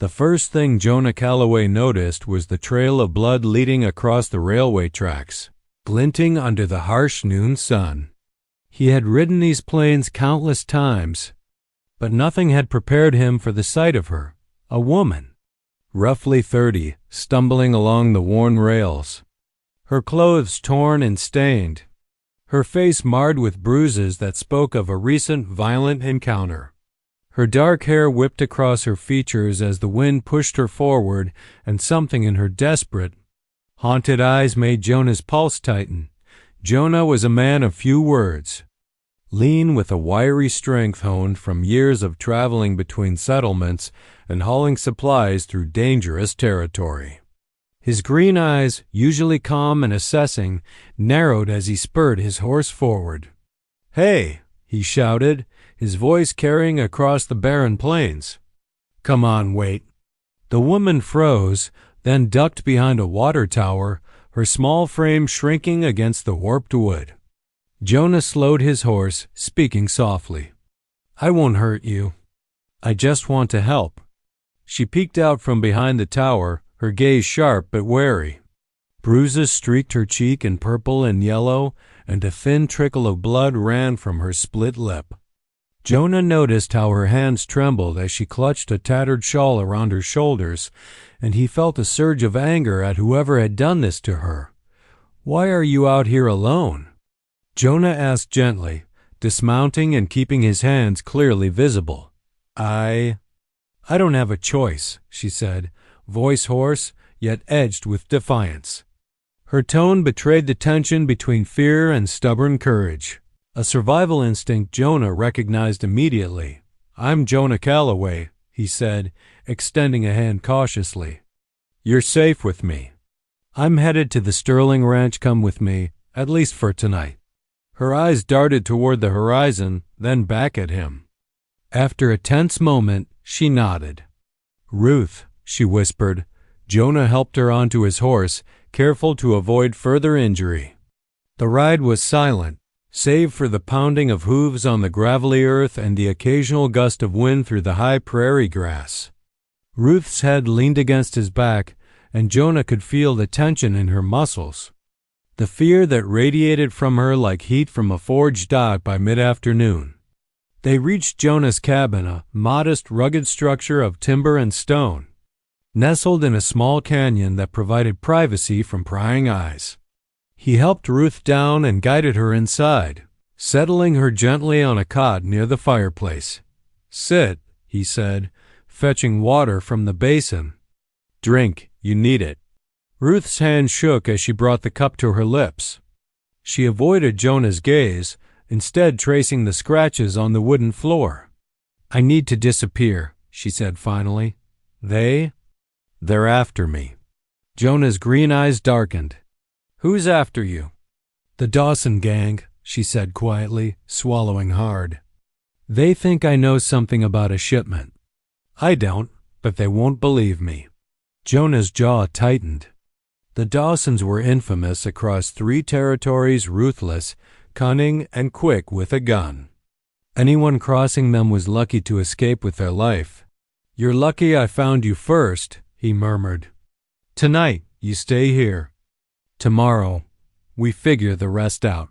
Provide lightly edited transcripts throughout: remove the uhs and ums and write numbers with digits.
The first thing Jonah Calloway noticed was the trail of blood leading across the railway tracks, glinting under the harsh noon sun. He had ridden these plains countless times, but nothing had prepared him for the sight of her, a woman, roughly 30, stumbling along the worn rails, her clothes torn and stained, her face marred with bruises that spoke of a recent violent encounter. Her dark hair whipped across her features as the wind pushed her forward, and something in her desperate, haunted eyes made Jonah's pulse tighten. Jonah was a man of few words, lean with a wiry strength honed from years of traveling between settlements and hauling supplies through dangerous territory. His green eyes, usually calm and assessing, narrowed as he spurred his horse forward. "Hey!" he shouted, his voice carrying across the barren plains. "Come on, wait." The woman froze, then ducked behind a water tower, her small frame shrinking against the warped wood. Jonah slowed his horse, speaking softly. "I won't hurt you. I just want to help." She peeked out from behind the tower, her gaze sharp but wary. Bruises streaked her cheek in purple and yellow, and a thin trickle of blood ran from her split lip. Jonah noticed how her hands trembled as she clutched a tattered shawl around her shoulders, and he felt a surge of anger at whoever had done this to her. "Why are you out here alone?" Jonah asked gently, dismounting and keeping his hands clearly visible. I don't have a choice," she said, voice hoarse, yet edged with defiance. Her tone betrayed the tension between fear and stubborn courage. A survival instinct Jonah recognized immediately. "I'm Jonah Calloway," he said, extending a hand cautiously. "You're safe with me. I'm headed to the Sterling Ranch. Come with me, at least for tonight." Her eyes darted toward the horizon, then back at him. After a tense moment, she nodded. "Ruth," she whispered. Jonah helped her onto his horse, careful to avoid further injury. The ride was silent, save for the pounding of hooves on the gravelly earth and the occasional gust of wind through the high prairie grass. Ruth's head leaned against his back, and Jonah could feel the tension in her muscles, the fear that radiated from her like heat from a forged dock by mid-afternoon. They reached Jonah's cabin, a modest, rugged structure of timber and stone, nestled in a small canyon that provided privacy from prying eyes. He helped Ruth down and guided her inside, settling her gently on a cot near the fireplace. "Sit," he said, fetching water from the basin. "Drink, you need it." Ruth's hand shook as she brought the cup to her lips. She avoided Jonah's gaze, instead tracing the scratches on the wooden floor. "I need to disappear," she said finally. They're after me." Jonah's green eyes darkened. "Who's after you?" "The Dawson gang," she said quietly, swallowing hard. "They think I know something about a shipment. I don't, but they won't believe me." Jonah's jaw tightened. The Dawsons were infamous across 3 territories, ruthless, cunning, and quick with a gun. Anyone crossing them was lucky to escape with their life. "You're lucky I found you first," he murmured. "Tonight, you stay here. Tomorrow, we figure the rest out."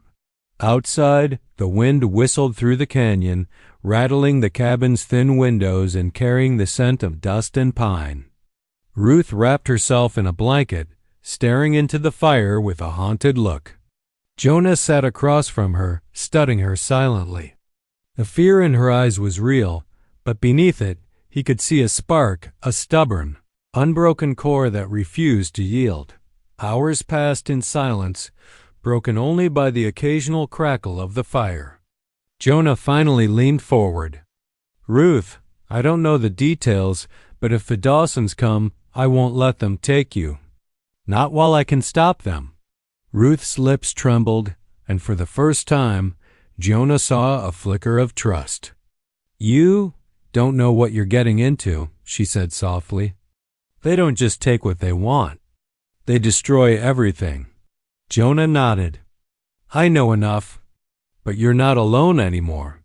Outside, the wind whistled through the canyon, rattling the cabin's thin windows and carrying the scent of dust and pine. Ruth wrapped herself in a blanket, staring into the fire with a haunted look. Jonah sat across from her, studying her silently. The fear in her eyes was real, but beneath it, he could see a spark, a stubborn, unbroken core that refused to yield. Hours passed in silence, broken only by the occasional crackle of the fire. Jonah finally leaned forward. "Ruth, I don't know the details, but if the Dawsons come, I won't let them take you. Not while I can stop them." Ruth's lips trembled, and for the first time, Jonah saw a flicker of trust. "You don't know what you're getting into," she said softly. "They don't just take what they want. They destroy everything." Jonah nodded. "I know enough, but you're not alone anymore."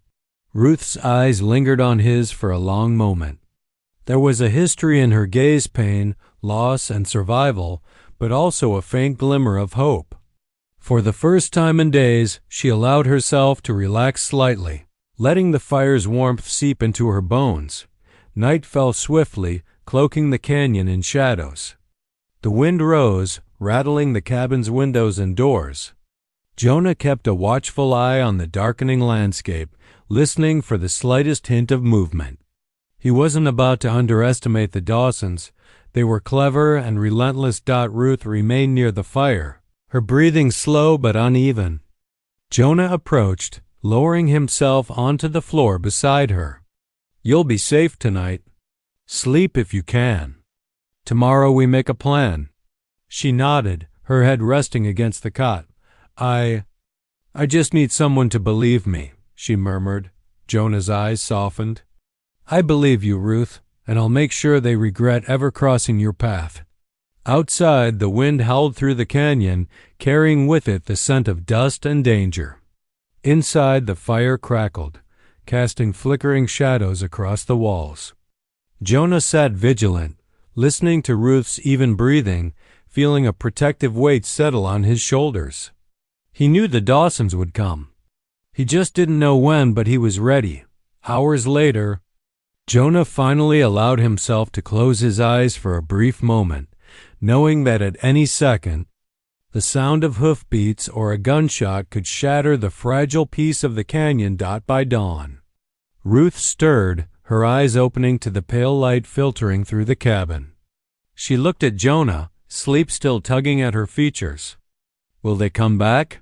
Ruth's eyes lingered on his for a long moment. There was a history in her gaze: pain, loss, and survival, but also a faint glimmer of hope. For the first time in days, she allowed herself to relax slightly, letting the fire's warmth seep into her bones. Night fell swiftly, cloaking the canyon in shadows. The wind rose, rattling the cabin's windows and doors. Jonah kept a watchful eye on the darkening landscape, listening for the slightest hint of movement. He wasn't about to underestimate the Dawsons. They were clever and relentless. Ruth remained near the fire, her breathing slow but uneven. Jonah approached, lowering himself onto the floor beside her. "You'll be safe tonight. Sleep if you can. Tomorrow we make a plan." She nodded, her head resting against the cot. I just need someone to believe me," she murmured. Jonah's eyes softened. "I believe you, Ruth, and I'll make sure they regret ever crossing your path." Outside, the wind howled through the canyon, carrying with it the scent of dust and danger. Inside, the fire crackled, casting flickering shadows across the walls. Jonah sat vigilant, listening to Ruth's even breathing, feeling a protective weight settle on his shoulders. He knew the Dawsons would come. He just didn't know when, but he was ready. Hours later, Jonah finally allowed himself to close his eyes for a brief moment, knowing that at any second, the sound of hoofbeats or a gunshot could shatter the fragile peace of the canyon. By dawn, Ruth stirred, her eyes opening to the pale light filtering through the cabin. She looked at Jonah, sleep still tugging at her features. "Will they come back?"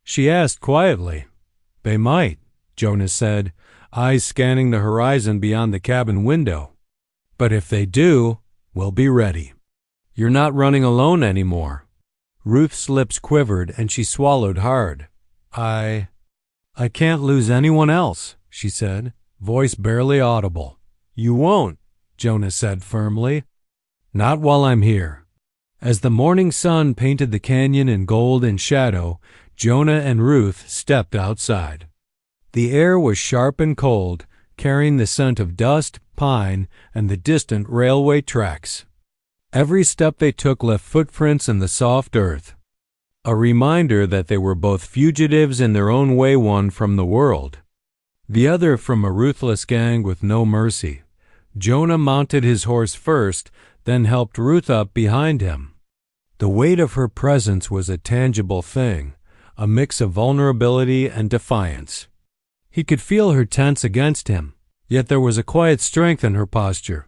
she asked quietly. "They might," Jonah said, eyes scanning the horizon beyond the cabin window. "But if they do, we'll be ready. You're not running alone anymore." Ruth's lips quivered and she swallowed hard. I can't lose anyone else," she said, voice barely audible. "You won't," Jonah said firmly. "Not while I'm here." As the morning sun painted the canyon in gold and shadow, Jonah and Ruth stepped outside. The air was sharp and cold, carrying the scent of dust, pine, and the distant railway tracks. Every step they took left footprints in the soft earth, a reminder that they were both fugitives in their own way, one from the world, the other from a ruthless gang with no mercy. Jonah mounted his horse first, then helped Ruth up behind him. The weight of her presence was a tangible thing, a mix of vulnerability and defiance. He could feel her tense against him, yet there was a quiet strength in her posture.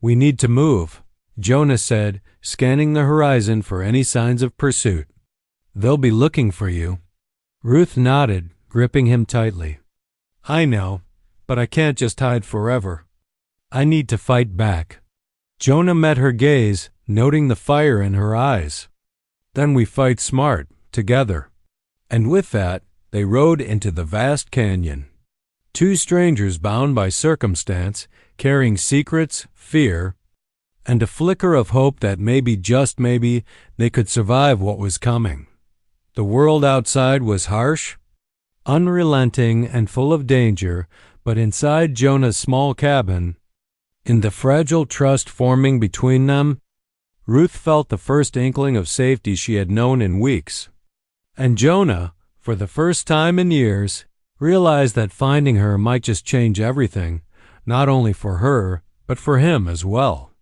"We need to move," Jonah said, scanning the horizon for any signs of pursuit. "They'll be looking for you." Ruth nodded, gripping him tightly. "I know, but I can't just hide forever. I need to fight back." Jonah met her gaze, noting the fire in her eyes. "Then we fight smart, together." And with that, they rode into the vast canyon. Two strangers bound by circumstance, carrying secrets, fear, and a flicker of hope that maybe, just maybe, they could survive what was coming. The world outside was harsh, unrelenting, and full of danger, but inside Jonah's small cabin, in the fragile trust forming between them, Ruth felt the first inkling of safety she had known in weeks. And Jonah, for the first time in years, realized that finding her might just change everything, not only for her, but for him as well.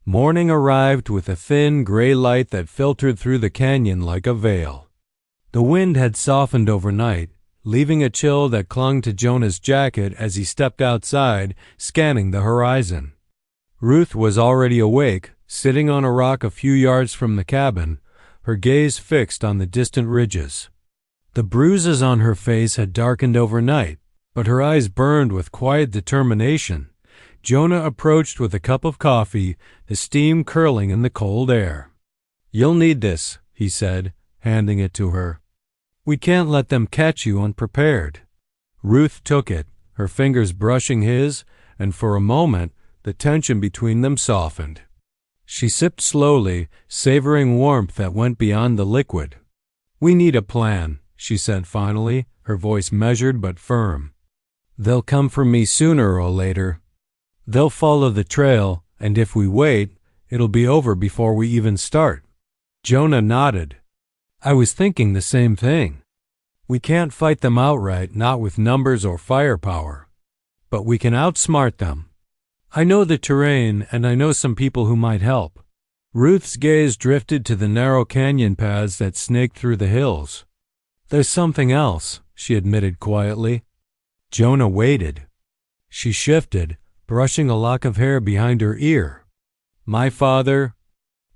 Morning arrived with a thin, gray light that filtered through the canyon like a veil. The wind had softened overnight, leaving a chill that clung to Jonah's jacket as he stepped outside, scanning the horizon. Ruth was already awake, sitting on a rock a few yards from the cabin, her gaze fixed on the distant ridges. The bruises on her face had darkened overnight, but her eyes burned with quiet determination. Jonah approached with a cup of coffee, the steam curling in the cold air. "You'll need this," he said, handing it to her. "We can't let them catch you unprepared." Ruth took it, her fingers brushing his, and for a moment the tension between them softened. She sipped slowly, savoring warmth that went beyond the liquid. "We need a plan," she said finally, her voice measured but firm. "They'll come for me sooner or later." They'll follow the trail, and if we wait, it'll be over before we even start." Jonah nodded. "I was thinking the same thing. We can't fight them outright, not with numbers or firepower. But we can outsmart them. I know the terrain, and I know some people who might help." Ruth's gaze drifted to the narrow canyon paths that snaked through the hills. "There's something else," she admitted quietly. Jonah waited. She shifted, brushing a lock of hair behind her ear. "My father,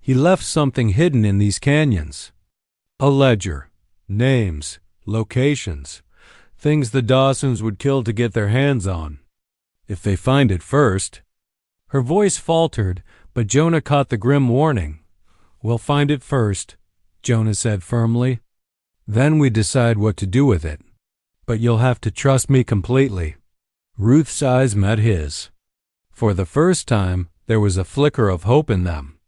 he left something hidden in these canyons. A ledger, names, locations, things the Dawsons would kill to get their hands on. If they find it first." Her voice faltered, but Jonah caught the grim warning. "We'll find it first," Jonah said firmly. "Then we decide what to do with it. But you'll have to trust me completely." Ruth's eyes met his. For the first time, there was a flicker of hope in them.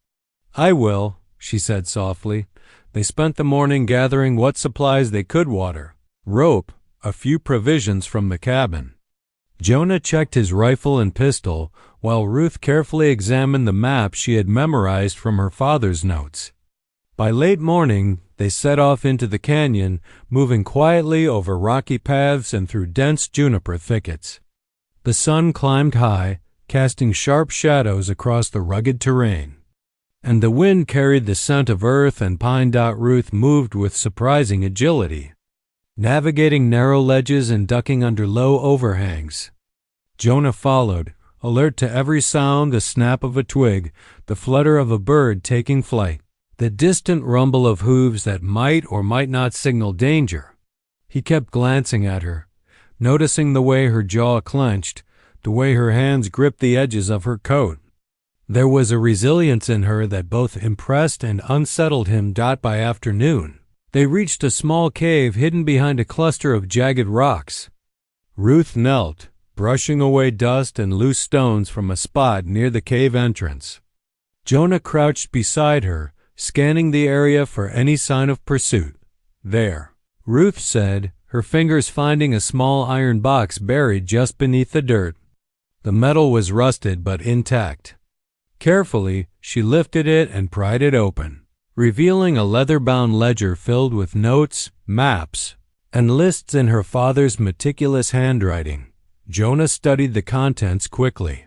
"I will," she said softly. They spent the morning gathering what supplies they could water: rope, a few provisions from the cabin. Jonah checked his rifle and pistol, while Ruth carefully examined the map she had memorized from her father's notes. By late morning, they set off into the canyon, moving quietly over rocky paths and through dense juniper thickets. The sun climbed high, casting sharp shadows across the rugged terrain, and the wind carried the scent of earth and pine. Ruth moved with surprising agility, navigating narrow ledges and ducking under low overhangs. Jonah followed, alert to every sound: the snap of a twig, the flutter of a bird taking flight, the distant rumble of hooves that might or might not signal danger. He kept glancing at her, noticing the way her jaw clenched, the way her hands gripped the edges of her coat. There was a resilience in her that both impressed and unsettled him. By afternoon, they reached a small cave hidden behind a cluster of jagged rocks. Ruth knelt, brushing away dust and loose stones from a spot near the cave entrance. Jonah crouched beside her, scanning the area for any sign of pursuit. "There," Ruth said, her fingers finding a small iron box buried just beneath the dirt. The metal was rusted but intact. Carefully, she lifted it and pried it open, revealing a leather-bound ledger filled with notes, maps, and lists in her father's meticulous handwriting. Jonah studied the contents quickly.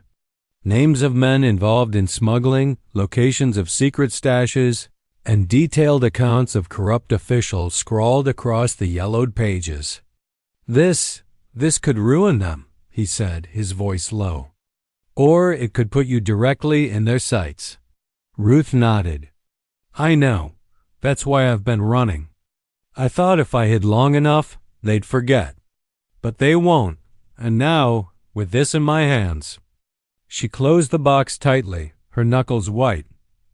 Names of men involved in smuggling, locations of secret stashes, and detailed accounts of corrupt officials scrawled across the yellowed pages. This could ruin them," he said, his voice low. "Or it could put you directly in their sights." Ruth nodded. "I know. That's why I've been running. I thought if I hid long enough, they'd forget. But they won't, and now, with this in my hands." She closed the box tightly, her knuckles white.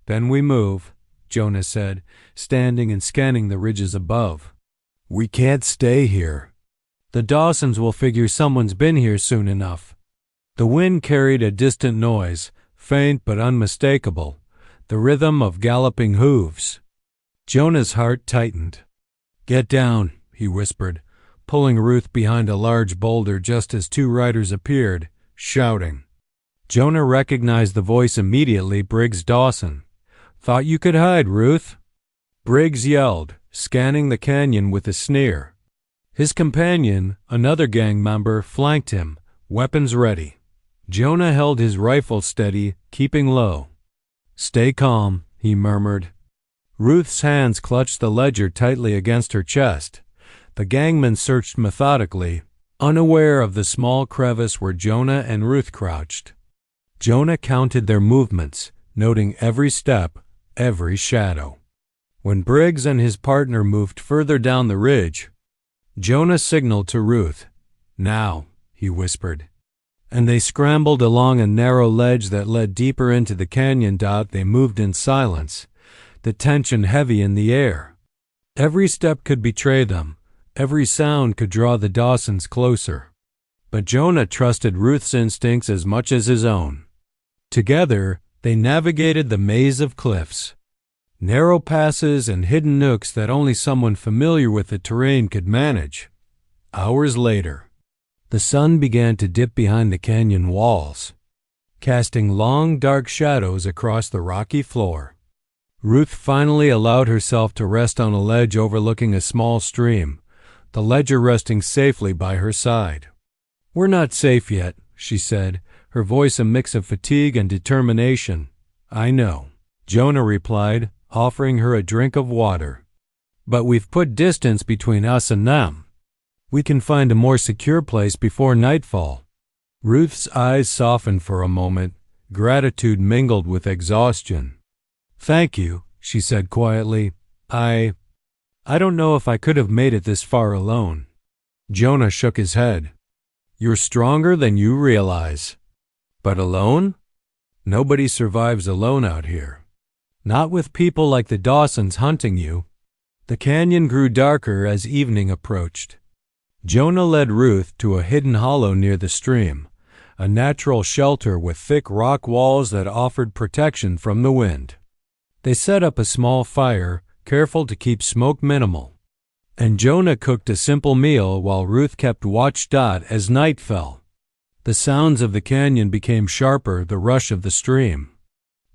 "Then we move," Jonah said, standing and scanning the ridges above. "We can't stay here. The Dawsons will figure someone's been here soon enough." The wind carried a distant noise, faint but unmistakable, the rhythm of galloping hooves. Jonah's heart tightened. "Get down," he whispered, pulling Ruth behind a large boulder just as two riders appeared, shouting. Jonah recognized the voice immediately: Briggs Dawson. "Thought you could hide, Ruth." Briggs yelled, scanning the canyon with a sneer. His companion, another gang member, flanked him, weapons ready. Jonah held his rifle steady, keeping low. "Stay calm," he murmured. Ruth's hands clutched the ledger tightly against her chest. The gangmen searched methodically, unaware of the small crevice where Jonah and Ruth crouched. Jonah counted their movements, noting every step, every shadow. When Briggs and his partner moved further down the ridge, Jonah signaled to Ruth. "Now," he whispered. And they scrambled along a narrow ledge that led deeper into the canyon. They moved in silence, the tension heavy in the air. Every step could betray them. Every sound could draw the Dawsons closer. But Jonah trusted Ruth's instincts as much as his own. Together, they navigated the maze of cliffs, narrow passes and hidden nooks that only someone familiar with the terrain could manage. Hours later, the sun began to dip behind the canyon walls. casting long, dark shadows across the rocky floor. Ruth finally allowed herself to rest on a ledge overlooking a small stream, the ledger resting safely by her side. "We're not safe yet," she said, her voice a mix of fatigue and determination. "I know," Jonah replied, offering her a drink of water. "But we've put distance between us and them. We can find a more secure place before nightfall." Ruth's eyes softened for a moment, gratitude mingled with exhaustion. "Thank you," she said quietly. I don't know if I could have made it this far alone." Jonah shook his head. "You're stronger than you realize." "But alone? Nobody survives alone out here. Not with people like the Dawsons hunting you." The canyon grew darker as evening approached. Jonah led Ruth to a hidden hollow near the stream, a natural shelter with thick rock walls that offered protection from the wind. They set up a small fire, careful to keep smoke minimal, and Jonah cooked a simple meal while Ruth kept watch. As night fell, the sounds of the canyon became sharper, the rush of the stream,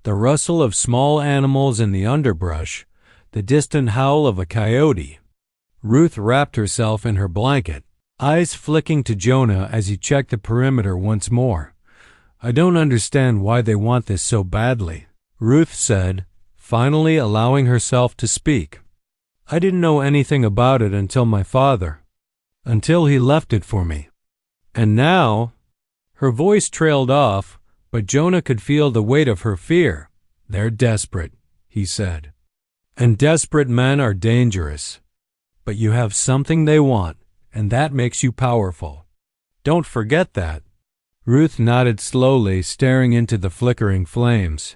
the rustle of small animals in the underbrush, the distant howl of a coyote. Ruth wrapped herself in her blanket, eyes flicking to Jonah as he checked the perimeter once more. "I don't understand why they want this so badly," Ruth said, finally allowing herself to speak. "I didn't know anything about it until he left it for me. And now—" Her voice trailed off, but Jonah could feel the weight of her fear. "They're desperate," he said. "And desperate men are dangerous. But you have something they want, and that makes you powerful. Don't forget that." Ruth nodded slowly, staring into the flickering flames.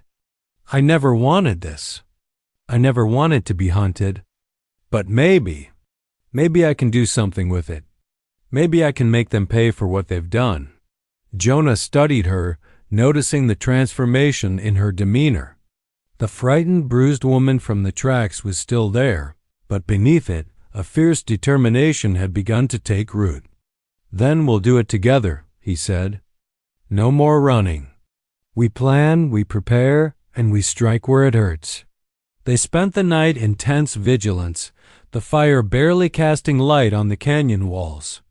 "I never wanted this. I never wanted to be hunted. But maybe I can do something with it. Maybe I can make them pay for what they've done." Jonah studied her, noticing the transformation in her demeanor. The frightened, bruised woman from the tracks was still there, but beneath it, a fierce determination had begun to take root. "Then we'll do it together," he said. "No more running. We plan, we prepare, and we strike where it hurts." They spent the night in tense vigilance, the fire barely casting light on the canyon walls.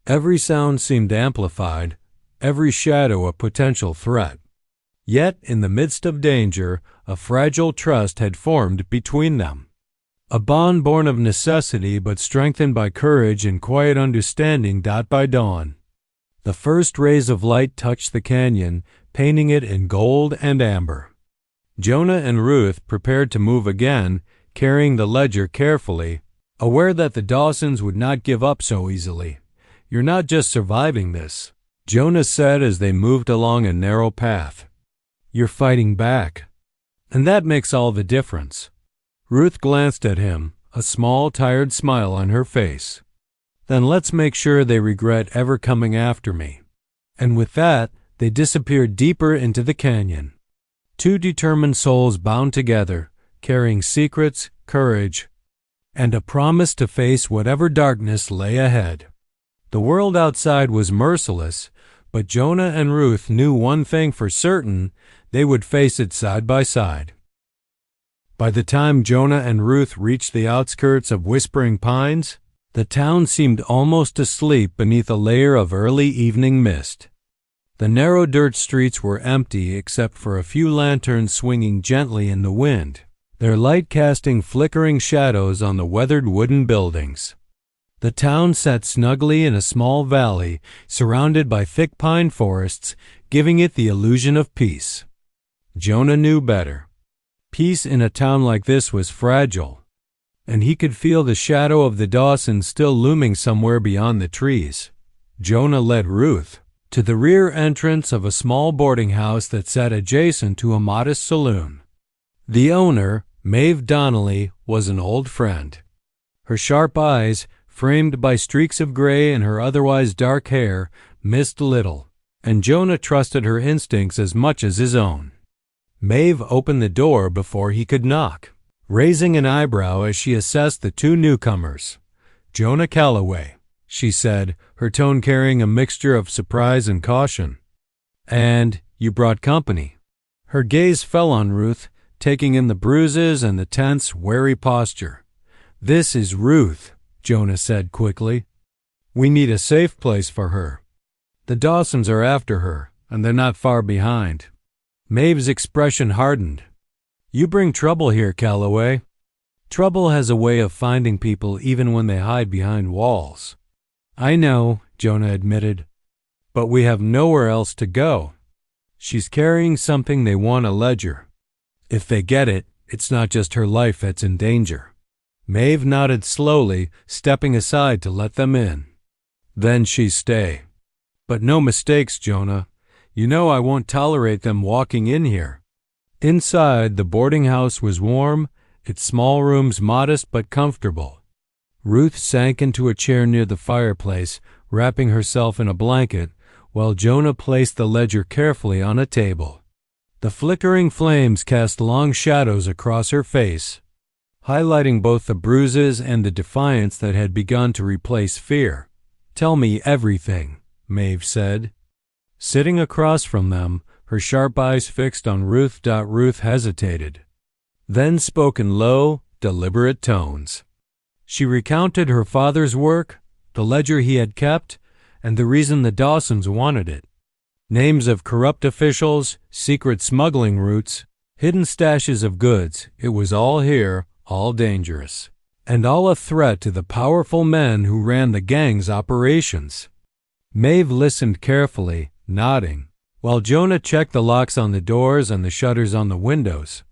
Every sound seemed amplified, every shadow a potential threat. Yet, in the midst of danger, a fragile trust had formed between them. A bond born of necessity but strengthened by courage and quiet understanding. By dawn, the first rays of light touched the canyon, painting it in gold and amber. Jonah and Ruth prepared to move again, carrying the ledger carefully, aware that the Dawsons would not give up so easily. "You're not just surviving this," Jonah said as they moved along a narrow path. "You're fighting back. And that makes all the difference." Ruth glanced at him, a small, tired smile on her face. "Then let's make sure they regret ever coming after me." And with that, they disappeared deeper into the canyon. Two determined souls bound together, carrying secrets, courage, and a promise to face whatever darkness lay ahead. The world outside was merciless, but Jonah and Ruth knew one thing for certain: they would face it side by side. By the time Jonah and Ruth reached the outskirts of Whispering Pines, the town seemed almost asleep beneath a layer of early evening mist. The narrow dirt streets were empty except for a few lanterns swinging gently in the wind, their light casting flickering shadows on the weathered wooden buildings. The town sat snugly in a small valley, surrounded by thick pine forests, giving it the illusion of peace. Jonah knew better. Peace in a town like this was fragile, and he could feel the shadow of the Dawsons still looming somewhere beyond the trees. Jonah led Ruth to the rear entrance of a small boarding house that sat adjacent to a modest saloon. The owner, Maeve Donnelly, was an old friend. Her sharp eyes, framed by streaks of gray in her otherwise dark hair, missed little, and Jonah trusted her instincts as much as his own. Maeve opened the door before he could knock, raising an eyebrow as she assessed the two newcomers. "Jonah Calloway," she said, her tone carrying a mixture of surprise and caution. "And You brought company." Her gaze fell on Ruth, taking in the bruises and the tense, wary posture. "This is Ruth," Jonah said quickly. "We need a safe place for her. The Dawsons are after her, and they're not far behind." Maeve's expression hardened. "You bring trouble here, Calloway." "Trouble has a way of finding people even when they hide behind walls." "I know," Jonah admitted, "but we have nowhere else to go." "She's carrying something they want a ledger. If they get it, it's not just her life that's in danger." Maeve nodded slowly, stepping aside to let them in. "Then she stay. But no mistakes, Jonah. You know I won't tolerate them walking in here." Inside, the boarding house was warm, its small rooms modest but comfortable. Ruth sank into a chair near the fireplace, wrapping herself in a blanket, while Jonah placed the ledger carefully on a table. The flickering flames cast long shadows across her face, highlighting both the bruises and the defiance that had begun to replace fear. "Tell me everything," Maeve said. Sitting across from them, her sharp eyes fixed on Ruth. Ruth hesitated, then spoke in low, deliberate tones. She recounted her father's work, the ledger he had kept, and the reason the Dawsons wanted it. Names of corrupt officials, secret smuggling routes, hidden stashes of goods. It was all here, all dangerous, and all a threat to the powerful men who ran the gang's operations. Maeve listened carefully, nodding, while Jonah checked the locks on the doors and the shutters on the windows.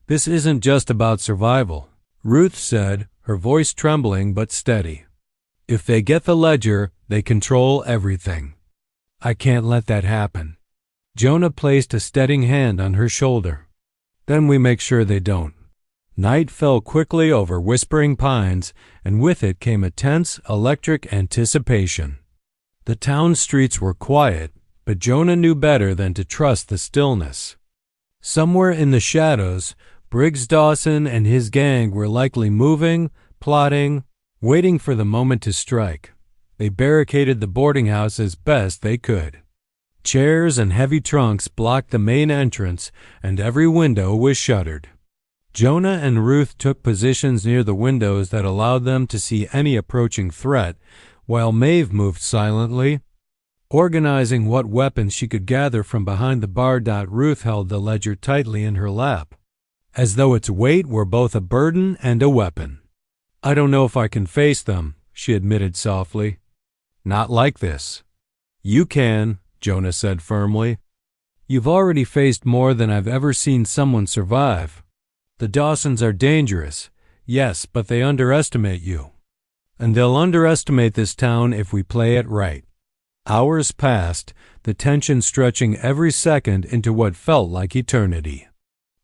"This isn't just about survival," Ruth said, her voice trembling but steady. "If they get the ledger, they control everything. I can't let that happen." Jonah placed a steadying hand on her shoulder. "Then we make sure they don't." Night fell quickly over Whispering Pines, and with it came a tense, electric anticipation. The town streets were quiet, but Jonah knew better than to trust the stillness. Somewhere in the shadows, Briggs Dawson and his gang were likely moving, plotting, waiting for the moment to strike. They barricaded the boarding house as best they could. Chairs and heavy trunks blocked the main entrance, and every window was shuttered. Jonah and Ruth took positions near the windows that allowed them to see any approaching threat, while Maeve moved silently, organizing what weapons she could gather from behind the bar. Ruth held the ledger tightly in her lap, as though its weight were both a burden and a weapon. "I don't know if I can face them," she admitted softly. "Not like this." "You can," Jonah said firmly. "You've already faced more than I've ever seen someone survive. The Dawsons are dangerous, yes, but they underestimate you. And they'll underestimate this town if we play it right." Hours passed, the tension stretching every second into what felt like eternity.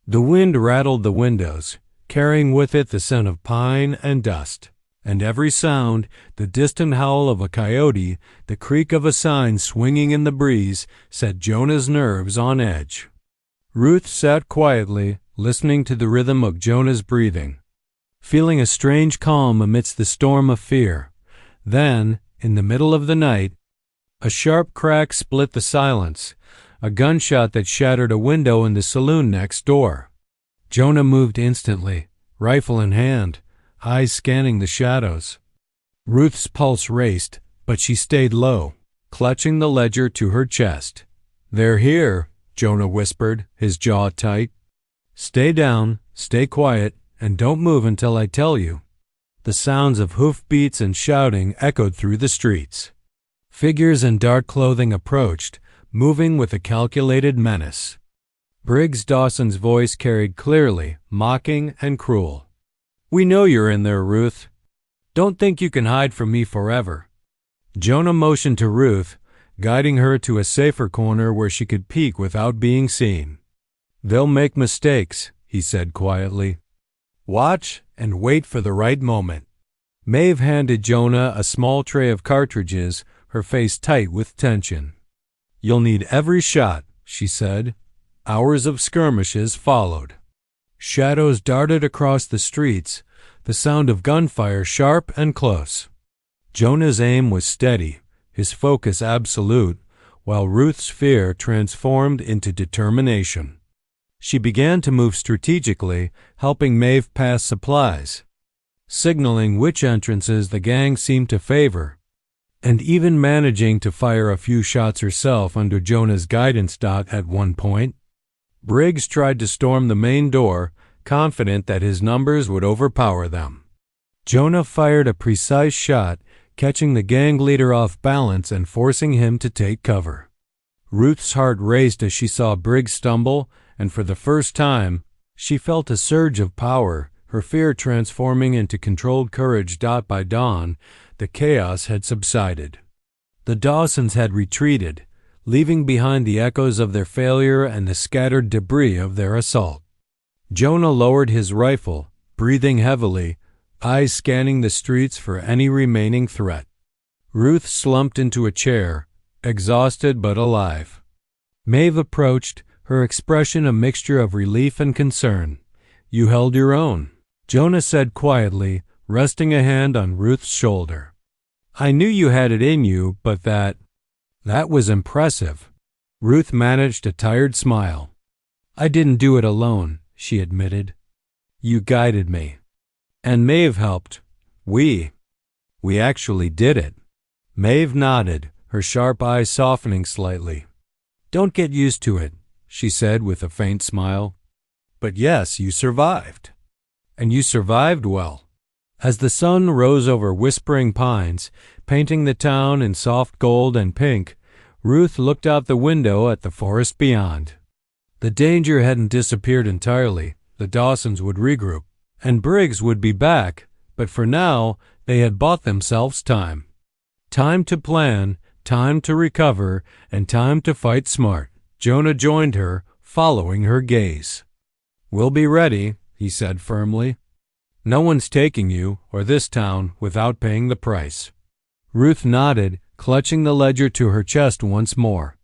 The wind rattled the windows, carrying with it the scent of pine and dust. And every sound, the distant howl of a coyote, the creak of a sign swinging in the breeze, set Jonah's nerves on edge. Ruth sat quietly, listening to the rhythm of Jonah's breathing, feeling a strange calm amidst the storm of fear. Then, in the middle of the night, a sharp crack split the silence, a gunshot that shattered a window in the saloon next door. Jonah moved instantly, rifle in hand, eyes scanning the shadows. Ruth's pulse raced, but she stayed low, clutching the ledger to her chest. "They're here," Jonah whispered, his jaw tight. "Stay down, stay quiet, and don't move until I tell you." The sounds of hoofbeats and shouting echoed through the streets. Figures in dark clothing approached, moving with a calculated menace. Briggs Dawson's voice carried clearly, mocking and cruel. "We know you're in there, Ruth. Don't think you can hide from me forever." Jonah motioned to Ruth, guiding her to a safer corner where she could peek without being seen. "They'll make mistakes," he said quietly. "Watch and wait for the right moment." Maeve handed Jonah a small tray of cartridges, her face tight with tension. "You'll need every shot," she said. Hours of skirmishes followed. Shadows darted across the streets, the sound of gunfire sharp and close. Jonah's aim was steady, his focus absolute, while Ruth's fear transformed into determination. She began to move strategically, helping Maeve pass supplies, signaling which entrances the gang seemed to favor, and even managing to fire a few shots herself under Jonah's guidance. At one point, Briggs tried to storm the main door, confident that his numbers would overpower them. Jonah fired a precise shot, catching the gang leader off balance and forcing him to take cover. Ruth's heart raced as she saw Briggs stumble, and for the first time, she felt a surge of power, her fear transforming into controlled courage. By dawn, the chaos had subsided. The Dawsons had retreated, leaving behind the echoes of their failure and the scattered debris of their assault. Jonah lowered his rifle, breathing heavily, eyes scanning the streets for any remaining threat. Ruth slumped into a chair, exhausted but alive. Maeve approached, her expression a mixture of relief and concern. "You held your own," Jonah said quietly, resting a hand on Ruth's shoulder. "I knew you had it in you, but that was impressive." Ruth managed a tired smile. "I didn't do it alone," she admitted. "You guided me. And Maeve helped. We actually did it." Maeve nodded, her sharp eyes softening slightly. "Don't get used to it," she said with a faint smile. "But yes, you survived. And you survived well." As the sun rose over Whispering Pines, painting the town in soft gold and pink, Ruth looked out the window at the forest beyond. The danger hadn't disappeared entirely. The Dawsons would regroup, and Briggs would be back, but for now, they had bought themselves time. Time to plan, time to recover, and time to fight smart. Jonah joined her, following her gaze. "We'll be ready," he said firmly. "No one's taking you, or this town, without paying the price." Ruth nodded, clutching the ledger to her chest once more.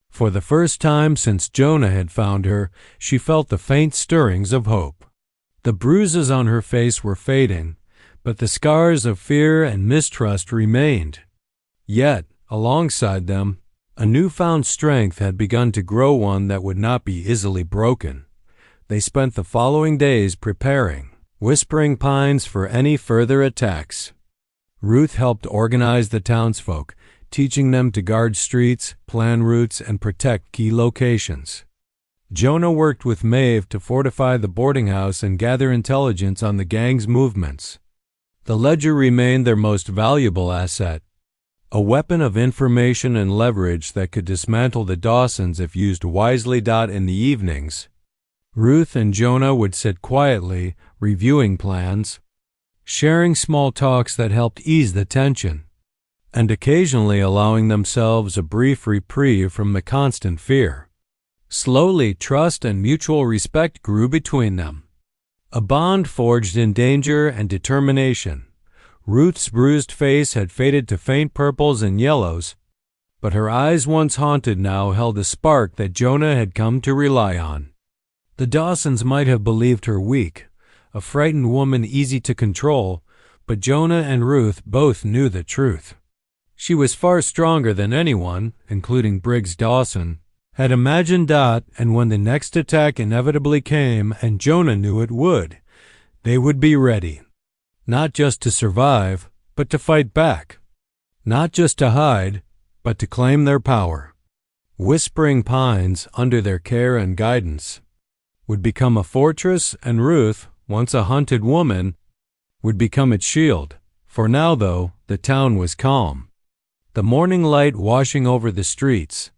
For the first time since Jonah had found her, she felt the faint stirrings of hope. The bruises on her face were fading, but the scars of fear and mistrust remained. Yet, alongside them, a newfound strength had begun to grow, one that would not be easily broken. They spent the following days preparing Whispering Pines for any further attacks. Ruth helped organize the townsfolk, teaching them to guard streets, plan routes, and protect key locations. Jonah worked with Maeve to fortify the boarding house and gather intelligence on the gang's movements. The ledger remained their most valuable asset, a weapon of information and leverage that could dismantle the Dawsons if used wisely. In the evenings, Ruth and Jonah would sit quietly, reviewing plans, sharing small talks that helped ease the tension, and occasionally allowing themselves a brief reprieve from the constant fear. Slowly, trust and mutual respect grew between them, a bond forged in danger and determination. Ruth's bruised face had faded to faint purples and yellows, but her eyes, once haunted, now held a spark that Jonah had come to rely on. The Dawsons might have believed her weak, a frightened woman easy to control, but Jonah and Ruth both knew the truth. She was far stronger than anyone, including Briggs Dawson, had imagined. And when the next attack inevitably came, and Jonah knew it would, they would be ready. Not just to survive, but to fight back. Not just to hide, but to claim their power. Whispering Pines, under their care and guidance, would become a fortress, and Ruth, once a hunted woman, would become its shield. For now, though, the town was calm. The morning light washing over the streets,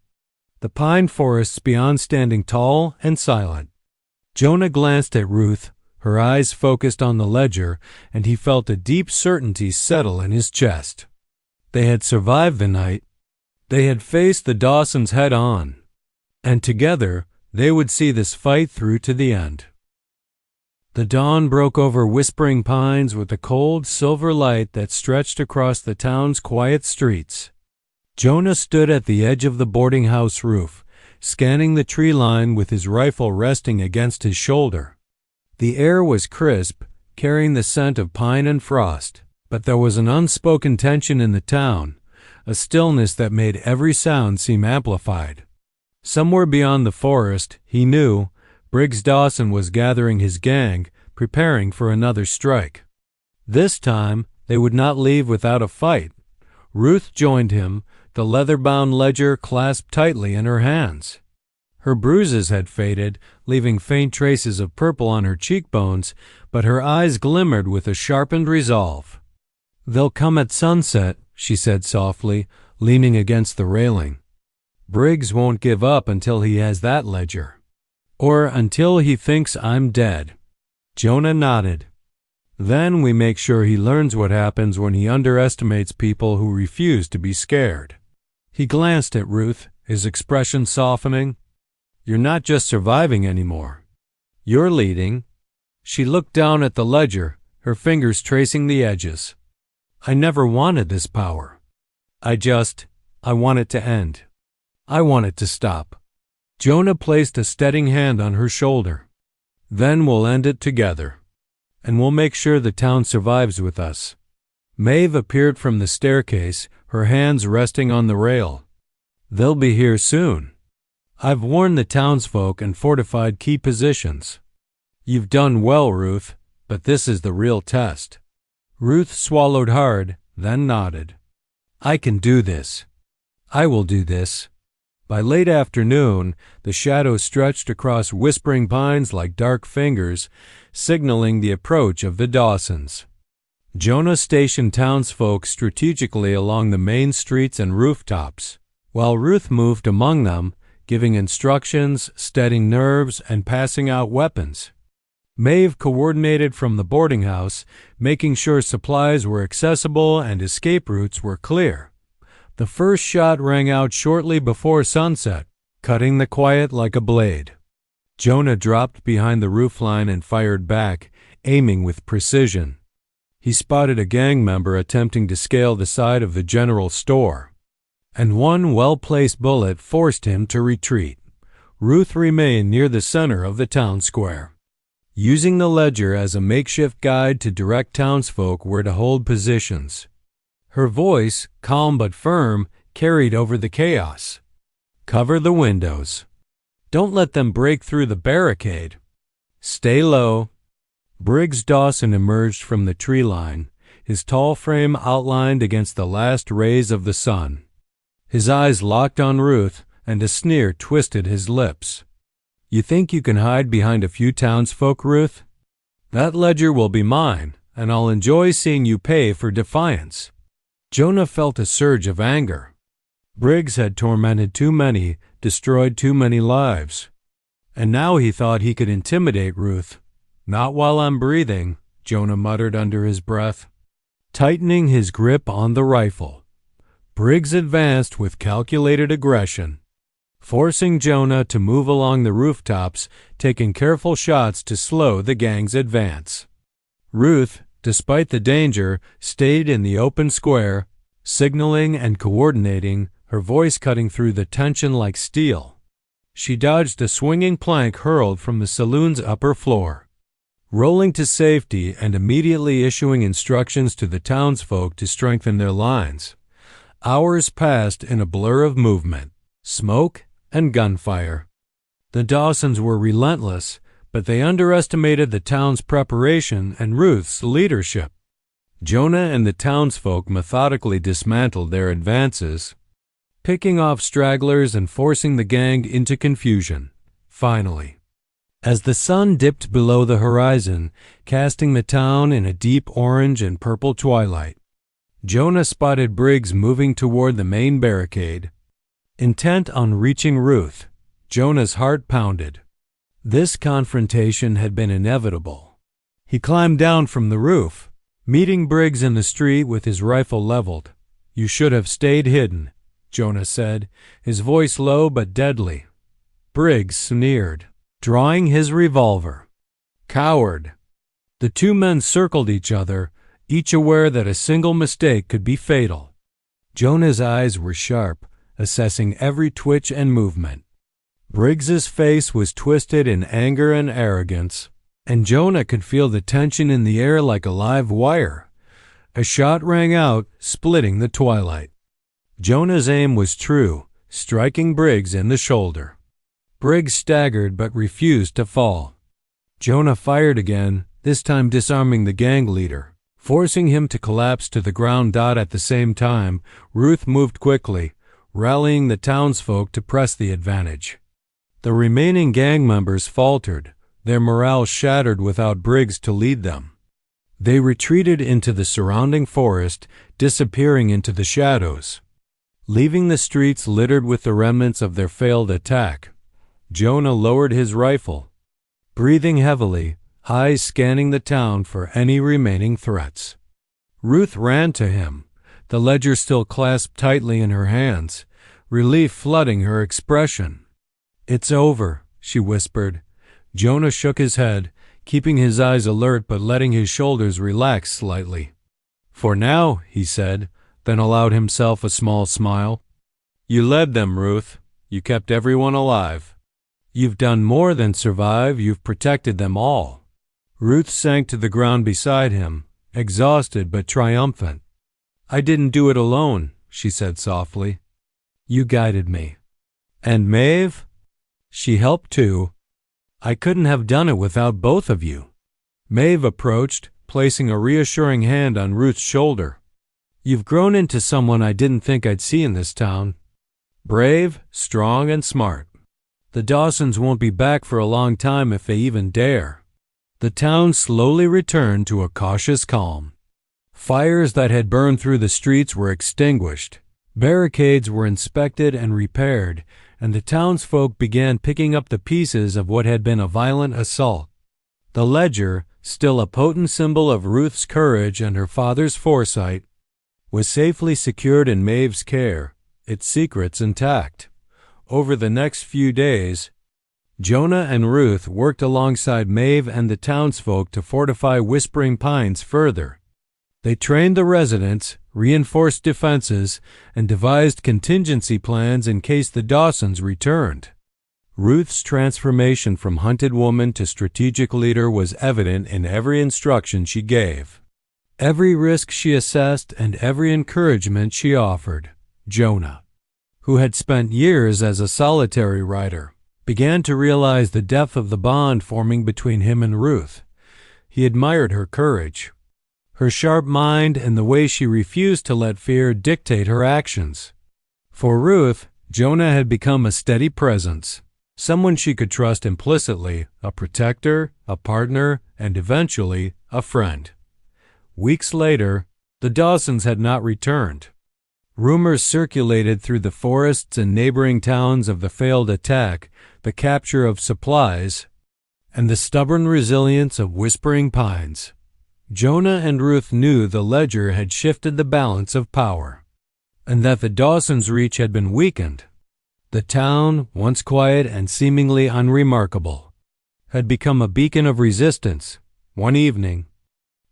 the pine forests beyond standing tall and silent. Jonah glanced at Ruth, her eyes focused on the ledger, and he felt a deep certainty settle in his chest. They had survived the night. They had faced the Dawsons head on, and together they would see this fight through to the end. The dawn broke over Whispering Pines with a cold silver light that stretched across the town's quiet streets. Jonah stood at the edge of the boarding house roof, scanning the tree line with his rifle resting against his shoulder. The air was crisp, carrying the scent of pine and frost, but there was an unspoken tension in the town, a stillness that made every sound seem amplified. Somewhere beyond the forest, he knew, Briggs Dawson was gathering his gang, preparing for another strike. This time, they would not leave without a fight. Ruth joined him, the leather-bound ledger clasped tightly in her hands. Her bruises had faded, leaving faint traces of purple on her cheekbones, but her eyes glimmered with a sharpened resolve. "They'll come at sunset," she said softly, leaning against the railing. "Briggs won't give up until he has that ledger. Or until he thinks I'm dead." Jonah nodded. "Then we make sure he learns what happens when he underestimates people who refuse to be scared." He glanced at Ruth, his expression softening. "You're not just surviving anymore. You're leading." She looked down at the ledger, her fingers tracing the edges. "I never wanted this power. I want it to end. I want it to stop." Jonah placed a steadying hand on her shoulder. "Then we'll end it together. And we'll make sure the town survives with us." Maeve appeared from the staircase, her hands resting on the rail. "They'll be here soon. I've warned the townsfolk and fortified key positions. You've done well, Ruth, but this is the real test." Ruth swallowed hard, then nodded. "I can do this. I will do this." By late afternoon, the shadows stretched across whispering pines like dark fingers, signaling the approach of the Dawsons. Jonah stationed townsfolk strategically along the main streets and rooftops, while Ruth moved among them, giving instructions, steadying nerves, and passing out weapons. Maeve coordinated from the boarding house, making sure supplies were accessible and escape routes were clear. The first shot rang out shortly before sunset, cutting the quiet like a blade. Jonah dropped behind the roofline and fired back, aiming with precision. He spotted a gang member attempting to scale the side of the general store, and one well-placed bullet forced him to retreat. Ruth remained near the center of the town square, using the ledger as a makeshift guide to direct townsfolk where to hold positions. Her voice, calm but firm, carried over the chaos. "Cover the windows. Don't let them break through the barricade. Stay low." Briggs Dawson emerged from the tree line, his tall frame outlined against the last rays of the sun. His eyes locked on Ruth, and a sneer twisted his lips. "You think you can hide behind a few townsfolk, Ruth? That ledger will be mine, and I'll enjoy seeing you pay for defiance." Jonah felt a surge of anger. Briggs had tormented too many, destroyed too many lives. And now he thought he could intimidate Ruth. "Not while I'm breathing," Jonah muttered under his breath. Tightening his grip on the rifle, Briggs advanced with calculated aggression, forcing Jonah to move along the rooftops, taking careful shots to slow the gang's advance. Ruth, despite the danger, stayed in the open square, signaling and coordinating, her voice cutting through the tension like steel. She dodged a swinging plank hurled from the saloon's upper floor, rolling to safety and immediately issuing instructions to the townsfolk to strengthen their lines. Hours passed in a blur of movement, smoke, and gunfire. The Dawsons were relentless, but they underestimated the town's preparation and Ruth's leadership. Jonah and the townsfolk methodically dismantled their advances, picking off stragglers and forcing the gang into confusion. Finally, as the sun dipped below the horizon, casting the town in a deep orange and purple twilight, Jonah spotted Briggs moving toward the main barricade. Intent on reaching Ruth, Jonah's heart pounded. This confrontation had been inevitable. He climbed down from the roof, meeting Briggs in the street with his rifle leveled. "You should have stayed hidden," Jonah said, his voice low but deadly. Briggs sneered, drawing his revolver. "Coward." The two men circled each other, each aware that a single mistake could be fatal. Jonah's eyes were sharp, assessing every twitch and movement. Briggs's face was twisted in anger and arrogance, and Jonah could feel the tension in the air like a live wire. A shot rang out, splitting the twilight. Jonah's aim was true, striking Briggs in the shoulder. Briggs staggered but refused to fall. Jonah fired again, this time disarming the gang leader. Forcing him to collapse to the ground. At the same time, Ruth moved quickly, rallying the townsfolk to press the advantage. The remaining gang members faltered, their morale shattered without Briggs to lead them. They retreated into the surrounding forest, disappearing into the shadows. Leaving the streets littered with the remnants of their failed attack, Jonah lowered his rifle. Breathing heavily, eyes scanning the town for any remaining threats. Ruth ran to him, the ledger still clasped tightly in her hands, relief flooding her expression. "It's over," she whispered. Jonah shook his head, keeping his eyes alert but letting his shoulders relax slightly. "For now," he said, then allowed himself a small smile. "You led them, Ruth. You kept everyone alive. You've done more than survive, you've protected them all." Ruth sank to the ground beside him, exhausted but triumphant. "I didn't do it alone," she said softly. "You guided me." "And Maeve?" "She helped too. I couldn't have done it without both of you." Maeve approached, placing a reassuring hand on Ruth's shoulder. "You've grown into someone I didn't think I'd see in this town. Brave, strong, and smart. The Dawsons won't be back for a long time if they even dare." The town slowly returned to a cautious calm. Fires that had burned through the streets were extinguished. Barricades were inspected and repaired, and the townsfolk began picking up the pieces of what had been a violent assault. The ledger, still a potent symbol of Ruth's courage and her father's foresight, was safely secured in Maeve's care, its secrets intact. Over the next few days, Jonah and Ruth worked alongside Maeve and the townsfolk to fortify Whispering Pines further. They trained the residents, reinforced defenses, and devised contingency plans in case the Dawsons returned. Ruth's transformation from hunted woman to strategic leader was evident in every instruction she gave, every risk she assessed, and every encouragement she offered. Jonah, who had spent years as a solitary rider, began to realize the depth of the bond forming between him and Ruth. He admired her courage, her sharp mind, and the way she refused to let fear dictate her actions. For Ruth, Jonah had become a steady presence, someone she could trust implicitly, a protector, a partner, and eventually a friend. Weeks later, the Dawsons had not returned. Rumors circulated through the forests and neighboring towns of the failed attack, the capture of supplies, and the stubborn resilience of Whispering Pines. Jonah and Ruth knew the ledger had shifted the balance of power, and that the Dawsons' reach had been weakened. The town, once quiet and seemingly unremarkable, had become a beacon of resistance. One evening,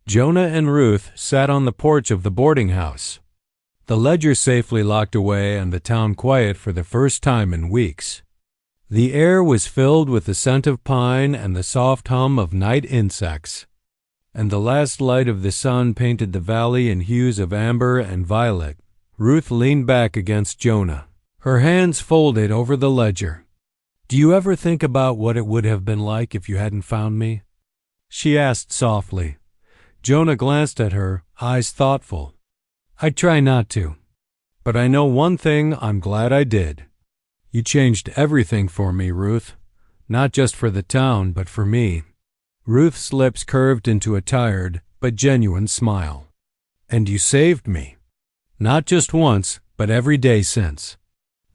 Jonah and Ruth sat on the porch of the boarding house, the ledger safely locked away and the town quiet for the first time in weeks. The air was filled with the scent of pine and the soft hum of night insects, and the last light of the sun painted the valley in hues of amber and violet. Ruth leaned back against Jonah, her hands folded over the ledger. "Do you ever think about what it would have been like if you hadn't found me?" she asked softly. Jonah glanced at her, eyes thoughtful. "I try not to. But I know one thing I'm glad I did. You changed everything for me, Ruth. Not just for the town, but for me." Ruth's lips curved into a tired but genuine smile. "And you saved me. Not just once, but every day since."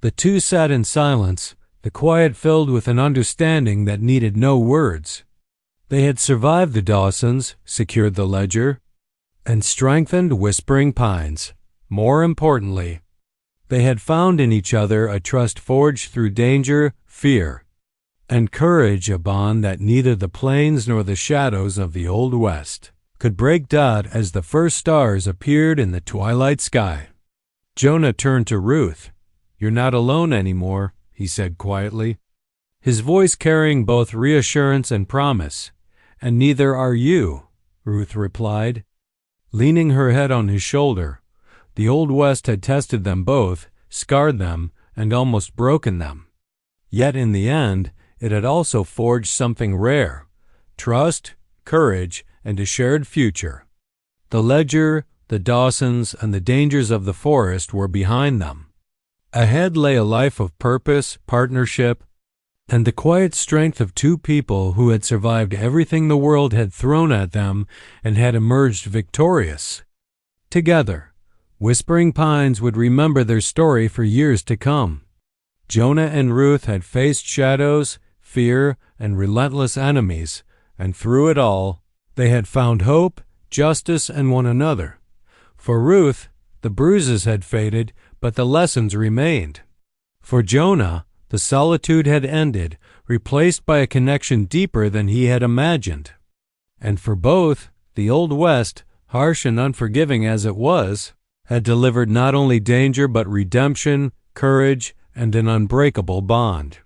The two sat in silence, the quiet filled with an understanding that needed no words. They had survived the Dawsons, secured the ledger, and strengthened Whispering Pines. More importantly, they had found in each other a trust forged through danger, fear, and courage, a bond that neither the plains nor the shadows of the Old West could break. As the first stars appeared in the twilight sky, Jonah turned to Ruth. "You're not alone anymore," he said quietly, his voice carrying both reassurance and promise. "And neither are you," Ruth replied, leaning her head on his shoulder. The Old West had tested them both, scarred them, and almost broken them. Yet in the end, it had also forged something rare: trust, courage, and a shared future. The Ledger, the Dawsons, and the dangers of the forest were behind them. Ahead lay a life of purpose, partnership, and the quiet strength of two people who had survived everything the world had thrown at them and had emerged victorious. Together, Whispering Pines would remember their story for years to come. Jonah and Ruth had faced shadows, fear, and relentless enemies, and through it all, they had found hope, justice, and one another. For Ruth, the bruises had faded, but the lessons remained. For Jonah, the solitude had ended, replaced by a connection deeper than he had imagined. And for both, the Old West, harsh and unforgiving as it was, had delivered not only danger but redemption, courage, and an unbreakable bond.